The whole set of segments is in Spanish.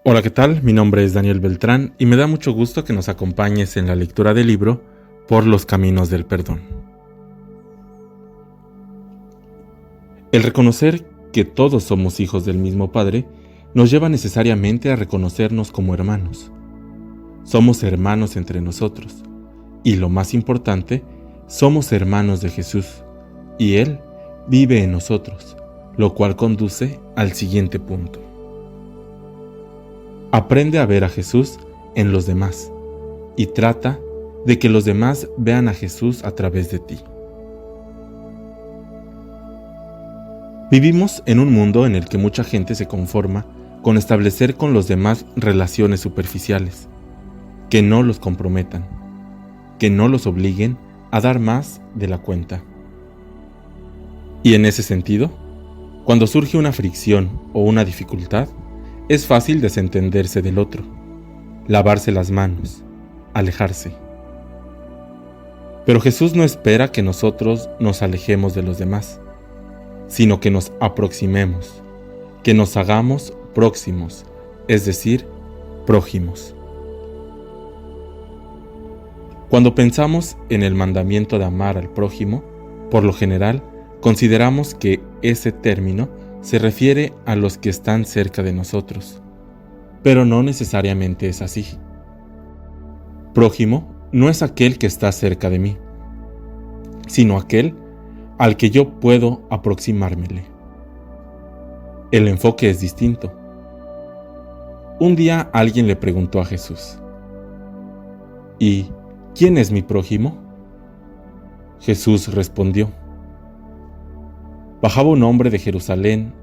Hola, ¿qué tal? Mi nombre es Daniel Beltrán y me da mucho gusto que nos acompañes en la lectura del libro Por los caminos del perdón. El reconocer que todos somos hijos del mismo Padre nos lleva necesariamente a reconocernos como hermanos. Somos hermanos entre nosotros y, lo más importante, somos hermanos de Jesús y Él vive en nosotros, lo cual conduce al siguiente punto. Aprende a ver a Jesús en los demás y trata de que los demás vean a Jesús a través de ti. Vivimos en un mundo en el que mucha gente se conforma con establecer con los demás relaciones superficiales, que no los comprometan, que no los obliguen a dar más de la cuenta. Y en ese sentido, cuando surge una fricción o una dificultad, es fácil desentenderse del otro, lavarse las manos, alejarse. Pero Jesús no espera que nosotros nos alejemos de los demás, sino que nos aproximemos, que nos hagamos próximos, es decir, prójimos. Cuando pensamos en el mandamiento de amar al prójimo, por lo general, consideramos que ese término se refiere a los que están cerca de nosotros, pero no necesariamente es así. Prójimo no es aquel que está cerca de mí, sino aquel al que yo puedo aproximármele. El enfoque es distinto. Un día alguien le preguntó a Jesús: ¿y quién es mi prójimo? Jesús respondió: bajaba un hombre de Jerusalén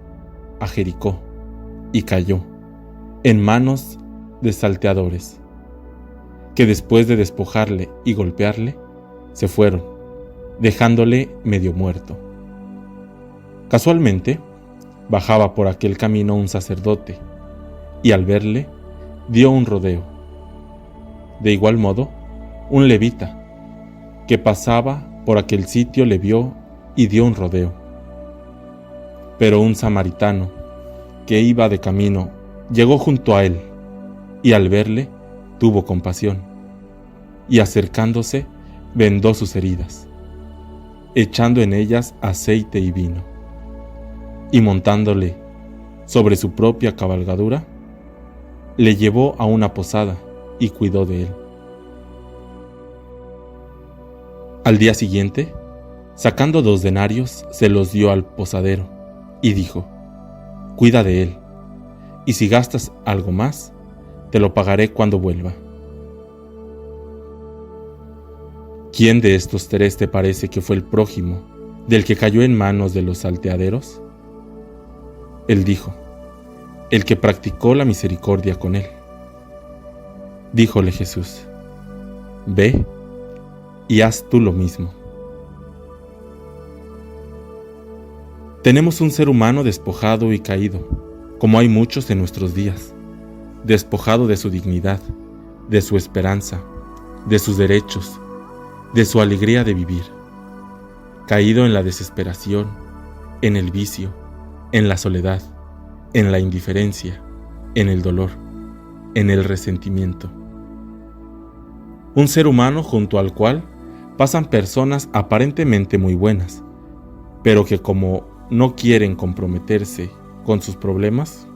a Jericó y cayó en manos de salteadores, que después de despojarle y golpearle, se fueron, dejándole medio muerto. Casualmente, bajaba por aquel camino un sacerdote, y al verle, dio un rodeo. De igual modo, un levita, que pasaba por aquel sitio, le vio y dio un rodeo. Pero un samaritano, que iba de camino, llegó junto a él, y al verle, tuvo compasión, y acercándose, vendó sus heridas, echando en ellas aceite y vino, y montándole sobre su propia cabalgadura, le llevó a una posada y cuidó de él. Al día siguiente, sacando 2 denarios, se los dio al posadero, y dijo: cuida de él, y si gastas algo más, te lo pagaré cuando vuelva. ¿Quién de estos 3 te parece que fue el prójimo del que cayó en manos de los salteaderos? Él dijo: el que practicó la misericordia con él. Díjole Jesús: ve y haz tú lo mismo. Tenemos un ser humano despojado y caído, como hay muchos en nuestros días, despojado de su dignidad, de su esperanza, de sus derechos, de su alegría de vivir, caído en la desesperación, en el vicio, en la soledad, en la indiferencia, en el dolor, en el resentimiento. Un ser humano junto al cual pasan personas aparentemente muy buenas, pero que como no quieren comprometerse con sus problemas,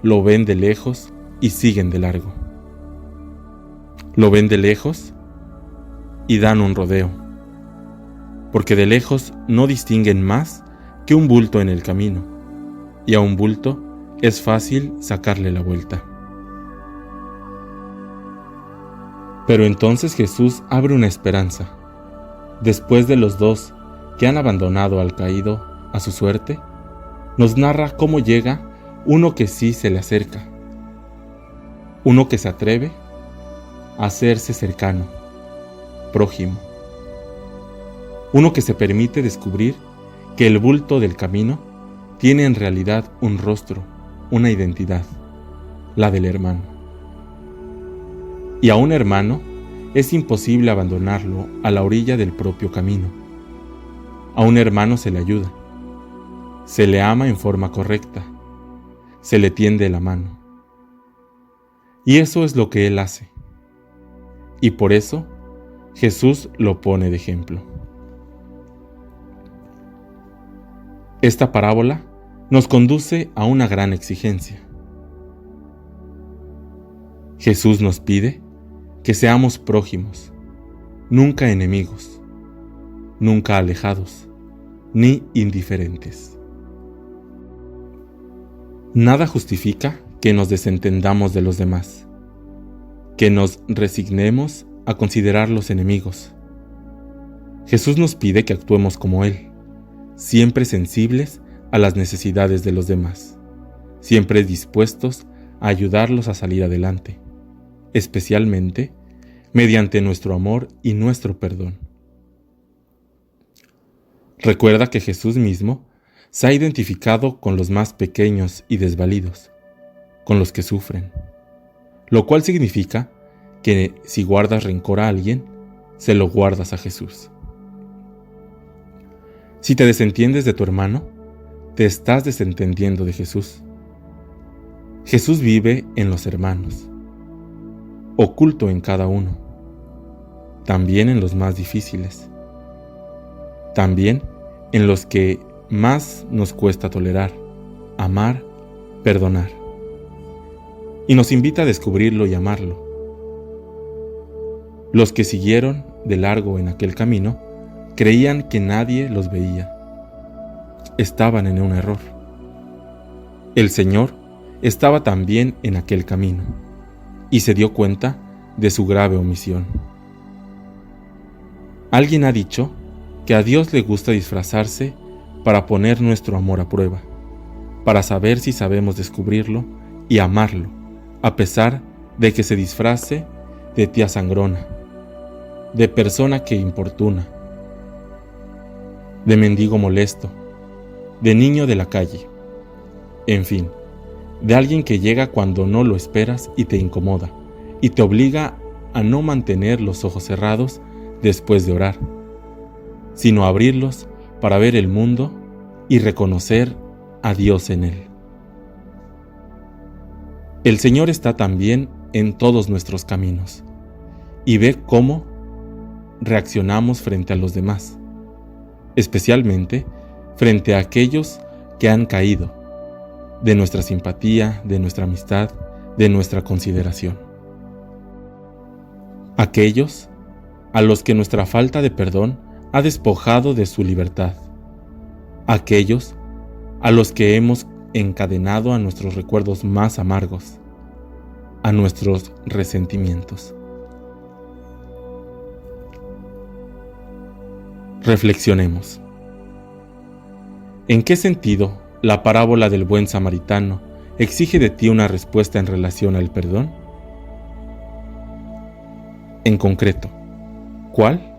lo ven de lejos y siguen de largo. Lo ven de lejos y dan un rodeo, porque de lejos no distinguen más que un bulto en el camino, y a un bulto es fácil sacarle la vuelta. Pero entonces Jesús abre una esperanza. Después de los 2 que han abandonado al caído a su suerte, nos narra cómo llega uno que sí se le acerca, uno que se atreve a hacerse cercano, prójimo, uno que se permite descubrir que el bulto del camino tiene en realidad un rostro, una identidad, la del hermano. Y a un hermano es imposible abandonarlo a la orilla del propio camino. A un hermano se le ayuda, se le ama en forma correcta, se le tiende la mano, Y eso es lo que Él hace. Y por eso Jesús lo pone de ejemplo. Esta parábola nos conduce a una gran exigencia. Jesús nos pide que seamos prójimos, nunca enemigos, nunca alejados, ni indiferentes. Nada justifica que nos desentendamos de los demás, que nos resignemos a considerarlos enemigos. Jesús nos pide que actuemos como Él, siempre sensibles a las necesidades de los demás, siempre dispuestos a ayudarlos a salir adelante, especialmente mediante nuestro amor y nuestro perdón. Recuerda que Jesús mismo se ha identificado con los más pequeños y desvalidos, con los que sufren, lo cual significa que si guardas rencor a alguien, se lo guardas a Jesús. Si te desentiendes de tu hermano, te estás desentendiendo de Jesús. Jesús vive en los hermanos, oculto en cada uno, también en los más difíciles, también en los que más nos cuesta tolerar, amar, perdonar. Y nos invita a descubrirlo y amarlo. Los que siguieron de largo en aquel camino creían que nadie los veía. Estaban en un error. El Señor estaba también en aquel camino y se dio cuenta de su grave omisión. Alguien ha dicho que a Dios le gusta disfrazarse para poner nuestro amor a prueba, para saber si sabemos descubrirlo y amarlo, a pesar de que se disfrace de tía sangrona, de persona que importuna, de mendigo molesto, de niño de la calle, en fin, de alguien que llega cuando no lo esperas y te incomoda, y te obliga a no mantener los ojos cerrados después de orar, sino abrirlos para ver el mundo y reconocer a Dios en él. El Señor está también en todos nuestros caminos y ve cómo reaccionamos frente a los demás, especialmente frente a aquellos que han caído, de nuestra simpatía, de nuestra amistad, de nuestra consideración. Aquellos a los que nuestra falta de perdón ha despojado de su libertad. Aquellos a los que hemos encadenado a nuestros recuerdos más amargos, a nuestros resentimientos. Reflexionemos. ¿En qué sentido la parábola del buen samaritano exige de ti una respuesta en relación al perdón? En concreto, ¿cuál?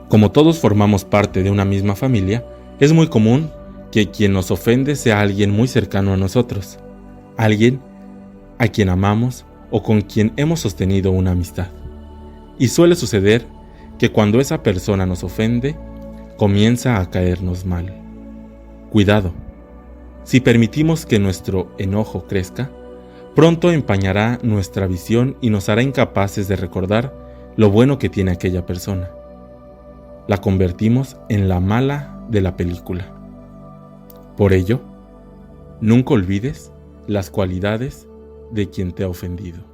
Como todos formamos parte de una misma familia, es muy común que quien nos ofende sea alguien muy cercano a nosotros, alguien a quien amamos o con quien hemos sostenido una amistad. Y suele suceder que cuando esa persona nos ofende, comienza a caernos mal. Cuidado, si permitimos que nuestro enojo crezca, pronto empañará nuestra visión y nos hará incapaces de recordar lo bueno que tiene aquella persona. La convertimos en la mala de la película. Por ello, nunca olvides las cualidades de quien te ha ofendido.